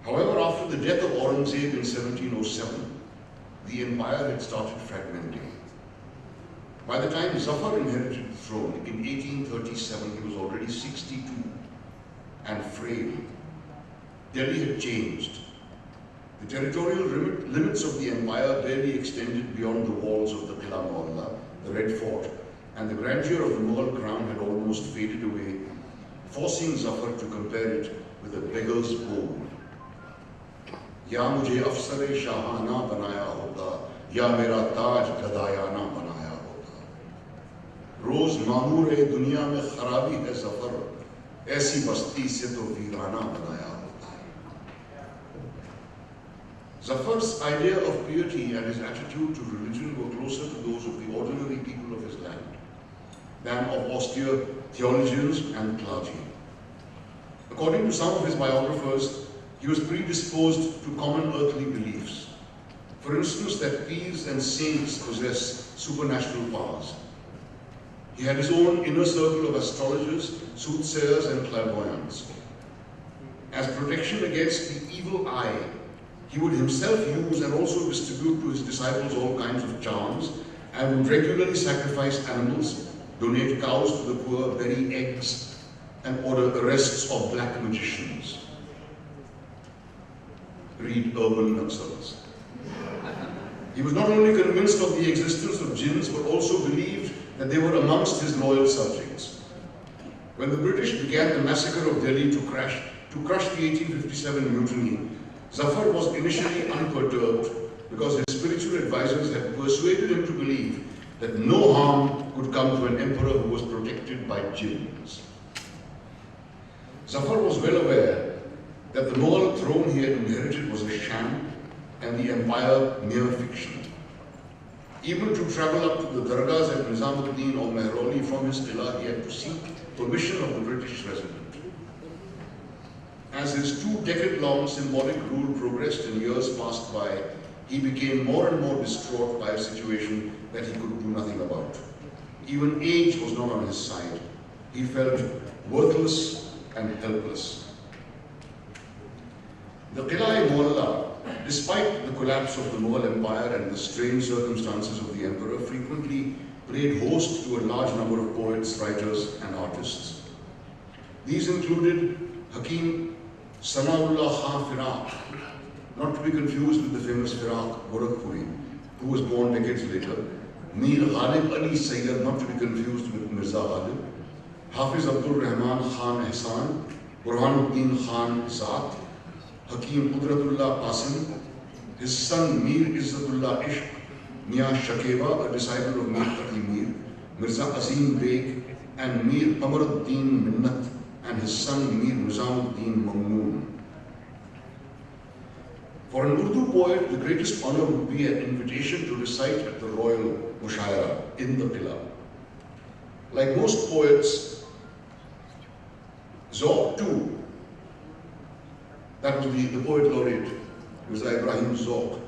However, after the death of Aurangzeb in 1707, the empire had started fragmenting. By the time Zafar inherited the throne in 1837, he was already 62 and frail. Delhi had changed. The territorial limits of the empire barely extended beyond the walls of the Qila Mohalla, the Red Fort, and the grandeur of the Mughal crown had almost faded away, forcing Zafar to compare it with a beggar's bowl. Ya mujhe afsare shahana banaya hota, ya mera taj gadayana banaya hota. Roz mamure duniya mein kharabi hai Zafar, aisi basti se to veerana banaya hota. Zafar's idea of piety and his attitude to religion were closer to those of the ordinary people of his land than of austere theologians and clergy. According to some of his biographers, he was predisposed to common earthly beliefs. For instance, that peers and saints possess supernatural powers. He had his own inner circle of astrologers, soothsayers, and clairvoyants. As protection against the evil eye, he would himself use and also distribute to his disciples all kinds of charms and would regularly sacrifice animals, donate cows to the poor, bury eggs, and order arrests of black magicians. Read Urban Naxals. He was not only convinced of the existence of jinns, but also believed that they were amongst his loyal subjects. When the British began the massacre of Delhi to crush the 1857 mutiny, Zafar was initially unperturbed because his spiritual advisors had persuaded him to believe that no harm could come to an emperor who was protected by jinns. Zafar was well aware that the Mughal throne he had inherited was a sham and the empire mere fiction. Even to travel up to the dargahs at Nizamuddin or Mehrauli from his qila, he had to seek permission of the British resident. As his 2-decade-long symbolic rule progressed and years passed by, he became more and more distraught by a situation that he could do nothing about. Even age was not on his side. He felt worthless and helpless. The Qila-e-Mohalla, despite the collapse of the Mughal Empire and the strange circumstances of the emperor, frequently played host to a large number of poets, writers, and artists. These included Hakim Sanaullah Khan Firaq, not to be confused with the famous Firaq Gorakhpuri, who was born decades later, Mir Ghalib Ali Sayyid, not to be confused with Mirza Ghalib, Hafiz Abdul Rahman Khan Ehsan, Burhanuddin Khan Zauq, Hakim Qudratullah Qasim, his son Mir Izzatullah Ishq, Mia Shakeba, a disciple of Mir Taqi Mir, Mirza Azim Beg, and Mir Qamaruddin Minnat, and his son Mir Nizamuddin Mamnoon. For an Urdu poet, the greatest honor would be an invitation to recite at the royal mushaira in the qila. Like most poets, Zauq too, that was the poet laureate, Mirza Ibrahim Zauq,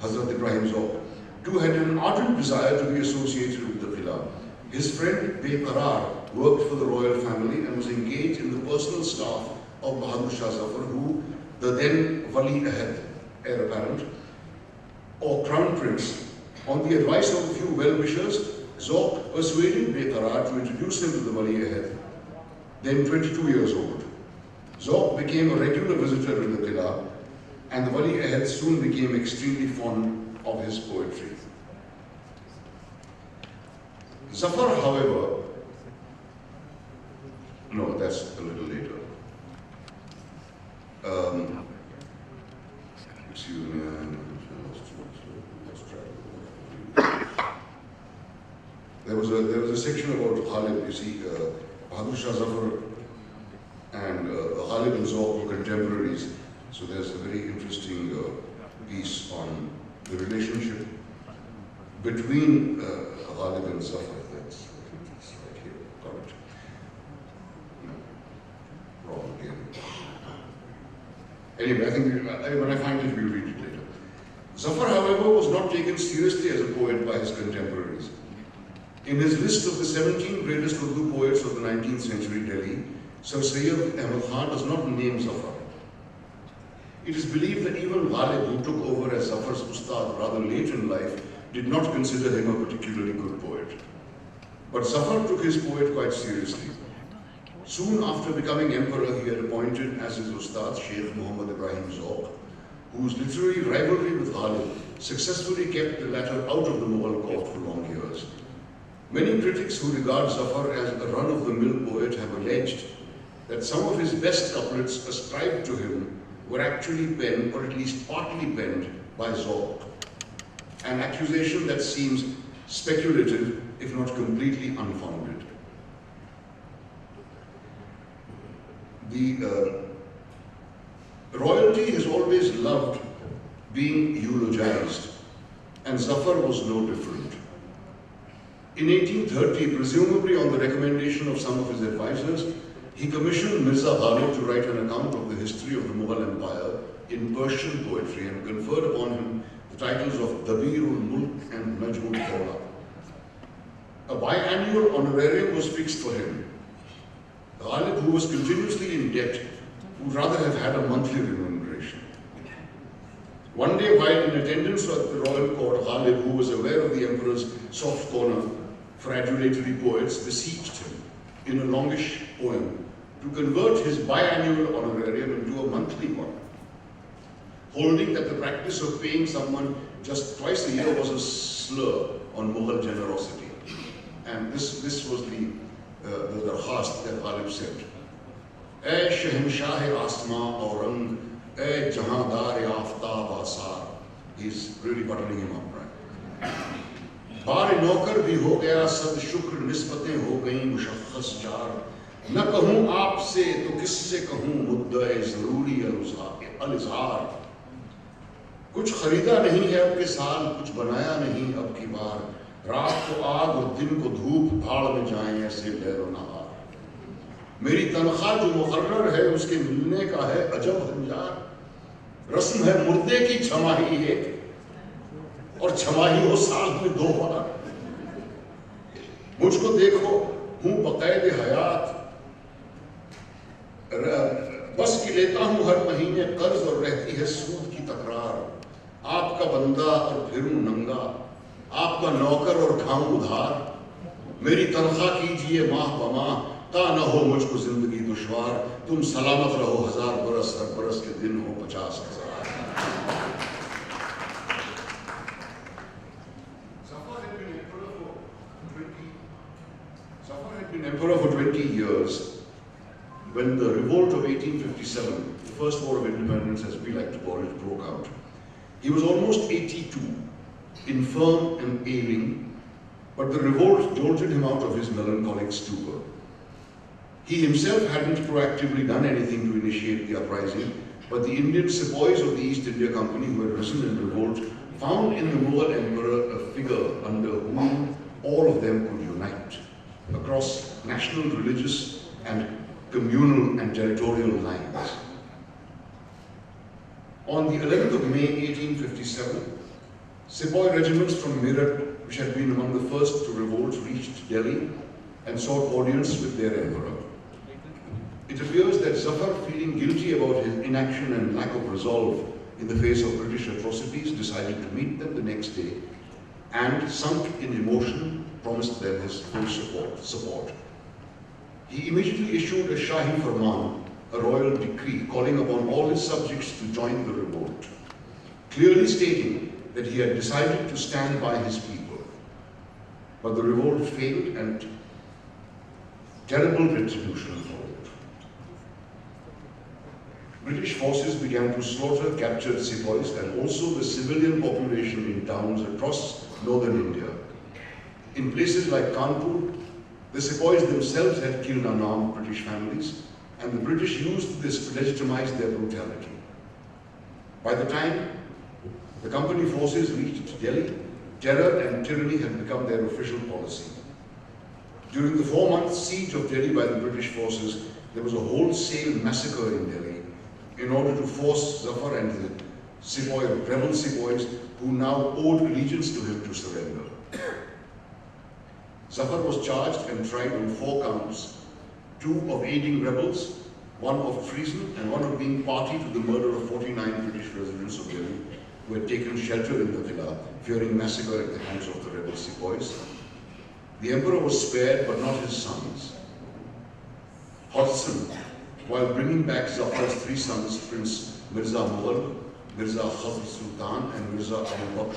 Hazrat Ibrahim Zauq, too had an ardent desire to be associated with the qila. His friend Beqarar worked for the royal family and was engaged in the personal staff of Bahadur Shah Zafar, who, the then Wali Ahad, heir apparent, or crown prince, on the advice of a few well-wishers, Zauq persuaded Beqarar to introduce him to the Wali Ahad, then 22 years old. Zauq became a regular visitor in the qila, and the Wali Ahad soon became extremely fond of his poetry. Zafar, however, no, that's a little later. Excuse me, there was a section about Ghalib. You see, Bahadur Shah Zafar and Ghalib and Zauq were contemporaries. So there's a very interesting piece on the relationship between Ghalib and Zafar. That's right here. Got it. No, wrong again. Anyway, I think when I find it, we'll read it later. Zafar, however, was not taken seriously as a poet by his contemporaries. In his list of the 17 greatest Urdu poets of the 19th century Delhi, Sir Sayyid Ahmad Khan does not name Zafar. It is believed that even Ghalib, who took over as Zafar's ustad rather late in life, did not consider him a particularly good poet. But Zafar took his poet quite seriously. Soon after becoming emperor, he had appointed as his ustad Sheikh Muhammad Ibrahim Zauq, whose literary rivalry with Ghalib successfully kept the latter out of the Mughal court for long years. Many critics who regard Zafar as a run-of-the-mill poet have alleged that some of his best couplets ascribed to him were actually penned, or at least partly penned, by Zauq, an accusation that seems speculative, if not completely unfounded. The royalty has always loved being eulogized, and Zafar was no different. In 1830, presumably on the recommendation of some of his advisors, he commissioned Mirza Ghalib to write an account of the history of the Mughal Empire in Persian poetry and conferred upon him the titles of Dabirul Mulk and Najmul Dawla. A biannual honorarium was fixed for him. Ghalib, who was continuously in debt, would rather have had a monthly remuneration. One day, while in attendance at the royal court, Ghalib, who was aware of the emperor's soft corner for adulatory poets, beseeched him in a longish poem to convert his biannual honorarium into a monthly one, holding that the practice of paying someone just twice a year was a slur on Mughal generosity. And this was the darkhast that Ghalib said. "Ay Shahenshah Asma aur Rang, ay Jahandar Aftab Asar." He's really buttoning him up, right? "Bar नौकर भी हो गया सद शुक्र निस्बतें हो गई मुशख्खस चार न कहूँ आपसे तो किससे कहूँ मुद्दा जरूरी अल-इज़हार कुछ खरीदा नहीं है अब के साल कुछ बनाया नहीं अब की बार रात को आग और दिन को धूप भाड़ में जाएं ऐसे लैल और नहार मेरी तनख्वाह जो मुकर्रर है उसके मिलने का है अजब हंजार रस्म है मुर्दे की छमाही एक और छमाही हो साल में 2 बार मुझको देखो हूँ बक़ैद हयात बस कि लेता हूँ हर महीने कर्ज और रहती है सूद की तकरार आपका बंदा और फिरूं नंगा आपका नौकर और खाऊं उधार मेरी तनख्वाह कीजिए माह बमाह ता न हो मुझको जिंदगी दुश्वार तुम सलामत रहो 1000 बरस हर बरस के दिन हो 50,000। Zafar had been emperor for 20 years when the revolt of 1857, the first war of independence as we like to call it, broke out. He was almost 82, infirm and ailing, but the revolt jolted him out of his melancholic stupor. He himself hadn't proactively done anything to initiate the uprising, but the Indian sepoys of the East India Company who had risen in revolt found in the Mughal emperor a figure under whom all of them could unite across national, religious and communal and territorial lines. On the 11th of May 1857, sepoy regiments from Meerut, which had been among the first to revolt, reached Delhi and sought audience with their emperor. It appears that Zafar, feeling guilty about his inaction and lack of resolve in the face of British atrocities, decided to meet them the next day and, sunk in emotion, promised them his full support. He immediately issued a Shahi Farman, a royal decree calling upon all his subjects to join the revolt, clearly stating that he had decided to stand by his people. But the revolt failed and terrible retribution followed. British forces began to slaughter captured sepoys and also the civilian population in towns across northern India. In places like Kanpur, the sepoys themselves had killed unarmed British families, and the British used this to legitimize their brutality. By the time the company forces reached Delhi, terror and tyranny had become their official policy. During the 4-month siege of Delhi by the British forces, there was a wholesale massacre in Delhi in order to force Zafar and the rebel sepoys who now owed allegiance to him to surrender. Zafar was charged and tried on 4 counts, 2 of aiding rebels one of treason and one of being party to the murder of 49 British residents of Delhi who had taken shelter in the Qila, fearing massacre at the hands of the rebel sepoys. The emperor was spared, but not his sons. Hodgson, while bringing back Zafar's 3 sons, Prince Mirza Mughal, Mirza Khazr Sultan and Mirza Abu Bakr,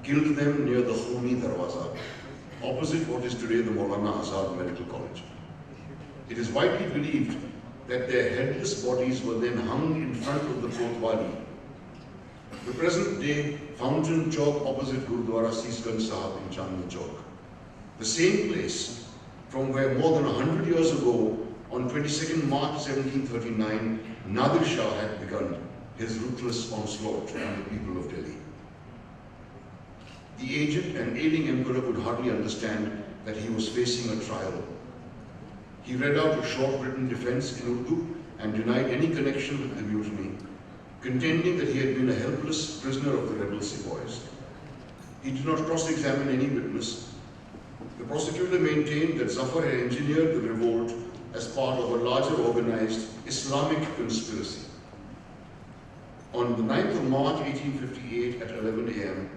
killed them near the Khuni Darwaza, opposite what is today the Maulana Azad Medical College. It is widely believed that their headless bodies were then hung in front of the Kotwali, the present-day Fountain Chowk opposite Gurudwara Seesganj Sahib in Chandni Chowk. The same place from where more than 100 years ago, on 22nd March 1739, Nadir Shah had begun his ruthless onslaught on the people of Delhi. The aged and ailing emperor could hardly understand that he was facing a trial. He read out a short written defense in Urdu and denied any connection with the mutiny, contending that he had been a helpless prisoner of the rebel sepoys. He did not cross-examine any witness. The prosecutor maintained that Zafar had engineered the revolt as part of a larger organized Islamic conspiracy. On the 9th of March 1858 at 11 a.m.,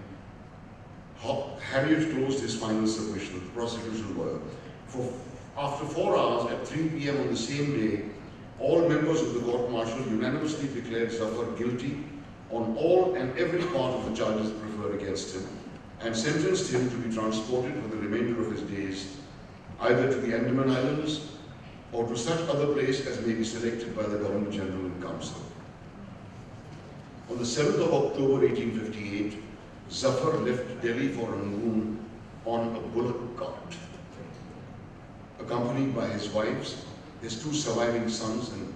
Harriet closed his final submission, the prosecution lawyer. After 4 hours at 3 p.m. on the same day, all members of the court-martial unanimously declared Zafar guilty on all and every part of the charges preferred against him and sentenced him to be transported for the remainder of his days either to the Andaman Islands or to such other place as may be selected by the Governor General in Council. On the 7th of October 1858, Zafar left Delhi for Rangoon on a bullock cart, accompanied by his wives, his 2 surviving sons and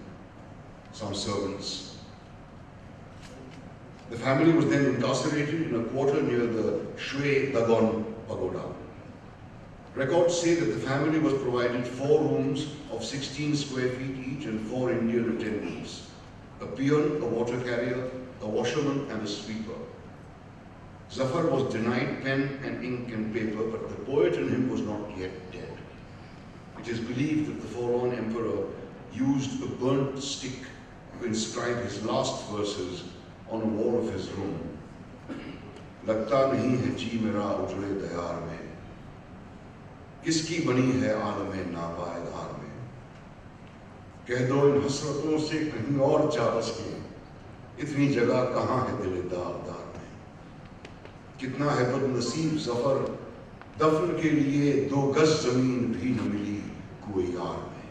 some servants. The family was then incarcerated in a quarter near the Shwe Dagon Pagoda. Records say that the family was provided 4 rooms of 16 square feet each and 4 Indian attendants, a peon, a water carrier, a washerman and a sweeper. Zafar was denied pen and ink and paper, but the poet in him was not yet dead. It is believed that the forlorn emperor used a burnt stick to inscribe his last verses on a wall of his room. Lagta nahi hai ji mera ujle dayar mein, kiski bani hai aalame napaidhar mein, keh do in hasraton se kahin aur ja baske, itni jagah kahan hai dil dar dar mein. कितना है बदनसीब ज़फ़र, दफन के लिए 2 गज ज़मीन भी न मिली कोई यार में।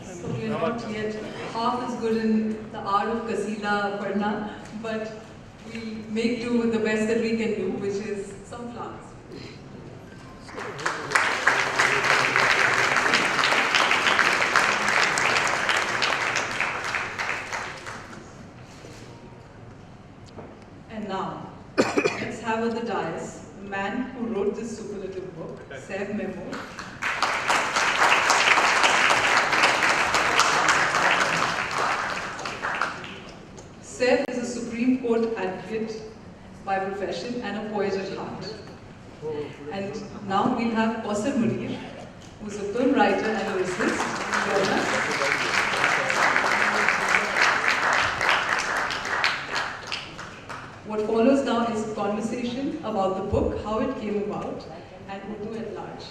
So we are not yet half as good in the art of Qasida Padna, but we make do with the best that we can do, which is some flowers. And now, let's have on the dais the man who wrote this superlative book, Saif Mahmood. Saif is a Supreme Court advocate by profession and a poet at heart. And now we have Khwaja Mir, who's a film writer and a lyricist. What follows now is a conversation about the book, how it came about, and Urdu at large.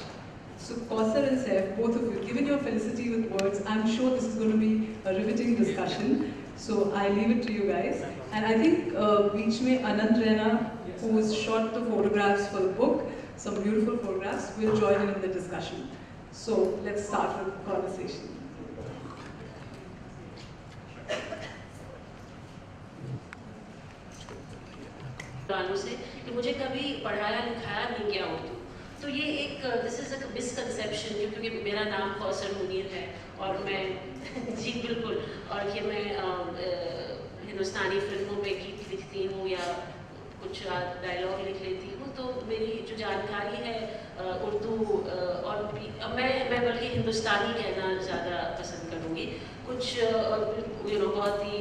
So Khwaja and Saif, both of you, given your felicity with words, I'm sure this is going to be a riveting discussion. So I leave it to you guys. And I think beech mein Anand Rana, who has shot the photographs for the book, some beautiful photographs, will join in the discussion. So let's start with the conversation. से कि मुझे कभी पढ़ाया लिखाया नहीं गया उर्दू, तो ये एक दिस इज अ मिसकंसेप्शन, क्योंकि मेरा नाम खौसर मुनीर है और मैं जी बिल्कुल, और ये मैं हिंदुस्तानी फिल्मों में गीत लिखती हूँ या कुछ डायलॉग लिख लेती हूँ, तो मेरी जो जानकारी है उर्दू और भी मैं बल्कि हिंदुस्तानी कहना ज़्यादा पसंद करूँगी। कुछ बहुत ही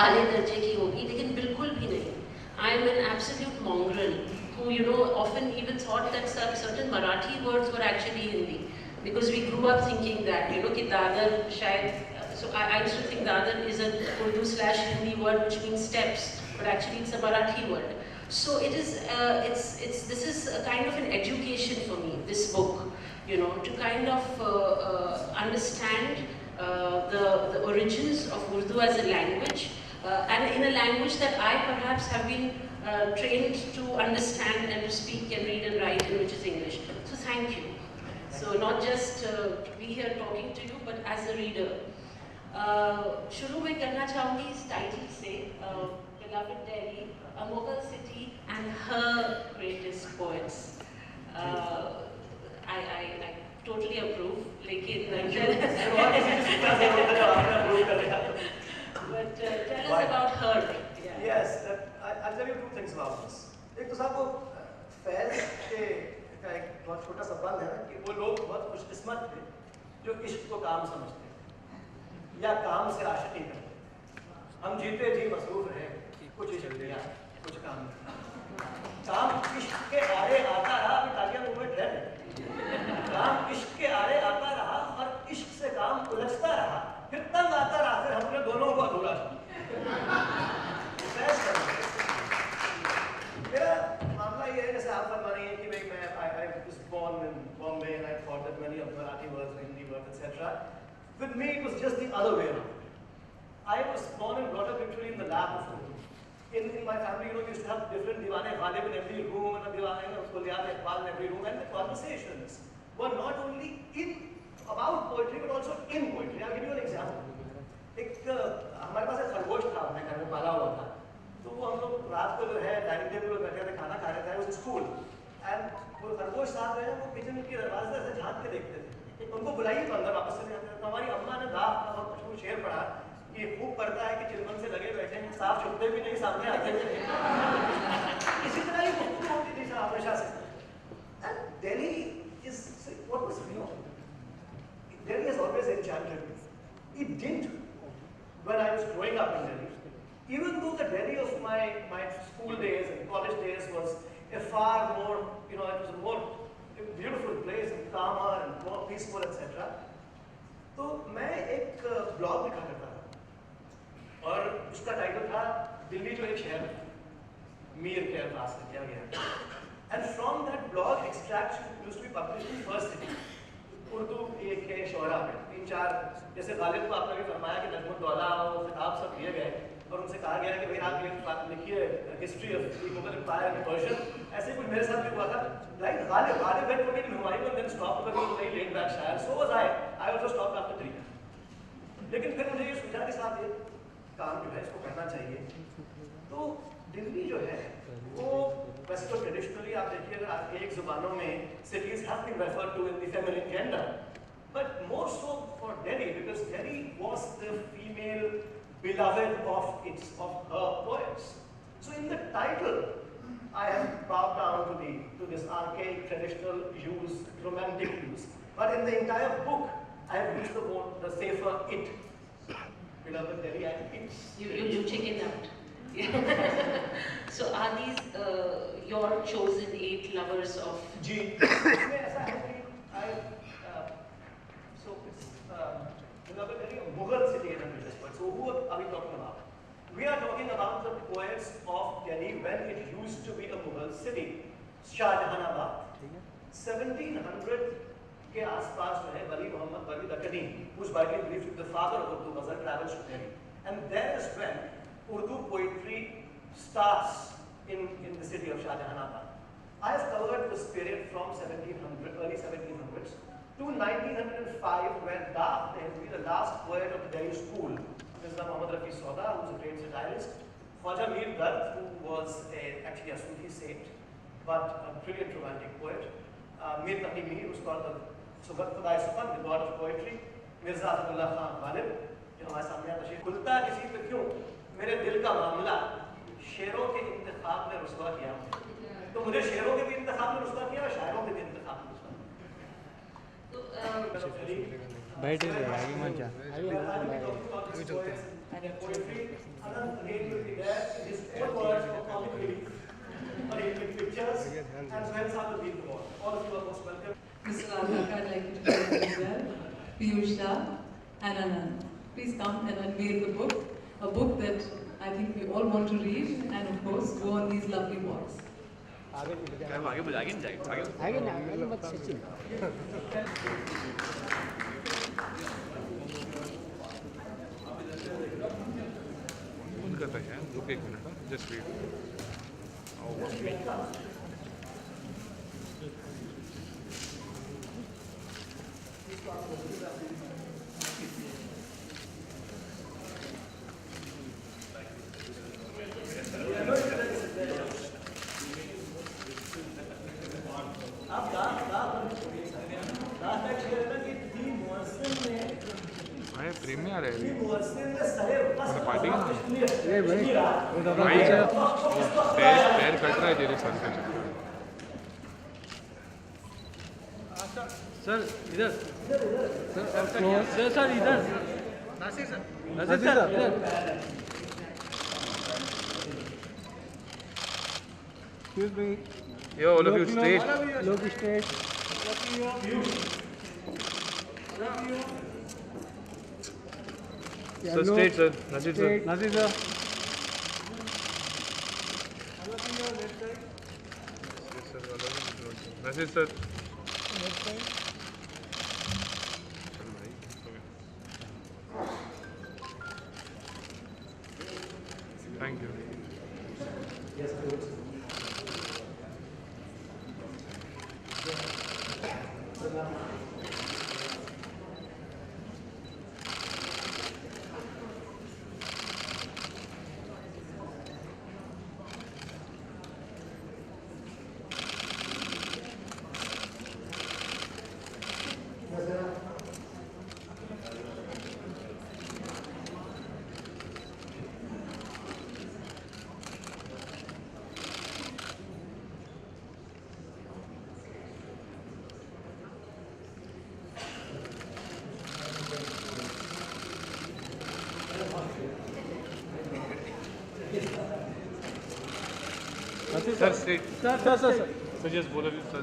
आले दर्जे की होगी, लेकिन बिल्कुल भी नहीं. I am an absolute mongrel who often even thought that certain Marathi words were actually Hindi, because we grew up thinking that कि दादर शायद, so I used to think Dadar is an Urdu/Hindi word which means steps, but actually it's a Marathi word. So it is this is a kind of an education for me, this book, to kind of understand the origins of Urdu as a language, and in a language that I perhaps have been trained to understand and to speak and read and write in, which is English. So thank you. So not just to be here talking to you, but as a reader. शुरू में करना चाहूँगी इस title से, Beloved Delhi, a Mughal city and her greatest poets. I totally approve, लेकिन but tell us about her. Yeah. Yes, I'll tell you two things about this. एक तो साहब वो फैज के का एक बहुत छोटा सा बंद है ना कि वो लोग बहुत खुशकिस्मत थे जो इश्क को काम समझते हैं या काम से आशिकी करते. हम जीते जी मसरूफ रहे, कुछ इश्क लिया, कुछ काम नहीं. काम इश्क के आड़े आता रहा, अभी तालियां मुंह में ठहर गई. काम इश्क के आड़े आता रहा और इश्क से काम उलझता रहा, फिर तंग आता रहा, फिर हमने दोनों को अधूरा छोड़ा. मेरा मामला ये है, जैसे आप फरमा रही हैं कि भाई मैं I was born in Bombay and I thought that many of the Marathi words, Hindi words, etc. With me, it was just the other way around. I was born and brought up literally in the lap of Urdu. In my family, we used to have different Diwan-e Ghalib in every room, and a Diwan-e Iqbal in every room, and the conversations were not only about poetry, but also in poetry. I'll give you an example. हमारे पास एक खरगोश था, अपने घर में पाला हुआ था. तो वो हम लोग रात को जो है डाइनिंग टेबल पर बैठे थे, खाना खा रहे थे, उस स्कूल, एंड वो खरगोश साहब हैं, वो किचन के दरवाजे से झांक के देखते थे. उनको बुलाइए तो अंदर वापस चले जाते थे. तो हमारी अम्मा ने दाग का बहुत मशहूर शेर पढ़ा कि खूब पढ़ता है कि चिलमन से लगे बैठे हैं, साफ छुपते भी नहीं, सामने आते भी नहीं. इसी तरह ही गुफ्तगू होती थी हमेशा से. And Delhi is what was Delhi has always enchanted me. It didn't when I was growing up in Delhi. Even though the Delhi of my school days and college days was a far more, it was a more beautiful place and calmer and more peaceful, etc. तो मैं एक blog लिखा करता था और उसका title था दिल्ली जो एक शहर है, मीर के पास से किया गया. And from that blog, extracts used to be published in First City. Urdu के शोरा में 3-4, जैसे गालिब को आपने भी फरमाया कि नजमुद्दौला और खिताब सब दिए गए और उनसे कहा गया कि भाई आप लिखिए history of the Mughal empire in Persian. ऐसे कुछ मेरे साथ भी हुआ था. Like Ghalib had put it in Humayun and then stopped because he was very laid back शायर. So was I. I also stopped after 3 years. लेकिन फिर मुझे ये सूझा कि साथ ये काम जो है इसको करना चाहिए. तो दिल्ली जो है वो वैसे तो ट्रेडिशनली आप देखिए अगर एक जुबानों में cities have been referred to in the feminine gender, but more so for Delhi because Delhi was the female beloved of her poets. So in the title, I have bowed down to this archaic traditional use, romantic use, but in the entire book, I have used the safer it, beloved Delhi, and it's you chickened out. So are these your chosen 8 lovers of? जी. इसमें ऐसा है कि so it's beloved Delhi, a Mughal city and religious poet. So who are we talking about? We are talking about the poets of Delhi when it used to be a Mughal city. Shahjahanabad. 1700 के आसपास जो है वली मोहम्मद वली Deccani, who's widely believed to be the father of Urdu ghazal, travels to Delhi, and there is when Urdu poetry starts in the city of Shahjahanabad. I have covered this period from early 1700s to 1905, where Daagh, the last poet of the Delhi school, Mirza Rafi Sauda, who was a great satirist, Khwaja Mir Dard, who was actually a Sufi saint, but a brilliant romantic poet, Mir Taqi Mir, who's called the god of poetry, Mirza Asadullah Khan Ghalib, जो हमारे सामने आता है. खुलता किसी पे क्यों मेरे दिल का मामला शेरों के इंतखाब में रुस्वा किया. तो मुझे शेरों के भी इंतखाब में रुस्वा किया और शायरों के भी इंतखाब में रुस्वा किया. बैठे रहे आगे मत जा अभी चलते हैं Anand again will be there in his own words of comic relief, in pictures, and friends are the people more. All of you are most welcome. Mr. Rafi, I'd like you to present as well. Piyush Shah and Anand. Please come and unveil the book. A book that I think we all want to read and of course go on these lovely walks. आगे ना मत सचिन करता है रुक एक minute just wait प्रेम में आ रहे हैं पार्टी भाई पैर कट रहा है तेरे सर का सर इधर सर इधर नासिर सर इधर Excuse me. Yo, all of you straight. Look straight. Sir, straight, sir. Naseer, sir. Naseer, sir. Yes, sir. Naseer, sir. Thank you. Sir, straight. Sir Sir, just बोलो sir.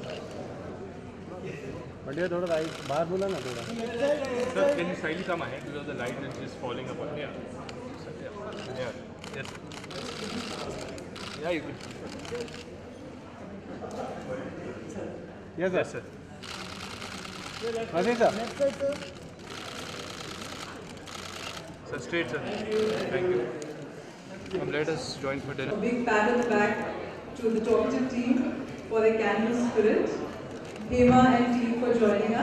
बढ़िया थोड़ा बाहर बोला ना थोड़ा Sir, can you slightly come ahead because the light is just falling apart. Yeah. Sir, yeah. Yes. Yeah, you can. Yes, sir. Naseer, sir. Sir, straight, sir. Thank you. Let us join for dinner. A big pat on the back to the talkative team for their canvas spirit. Hema and team for joining us.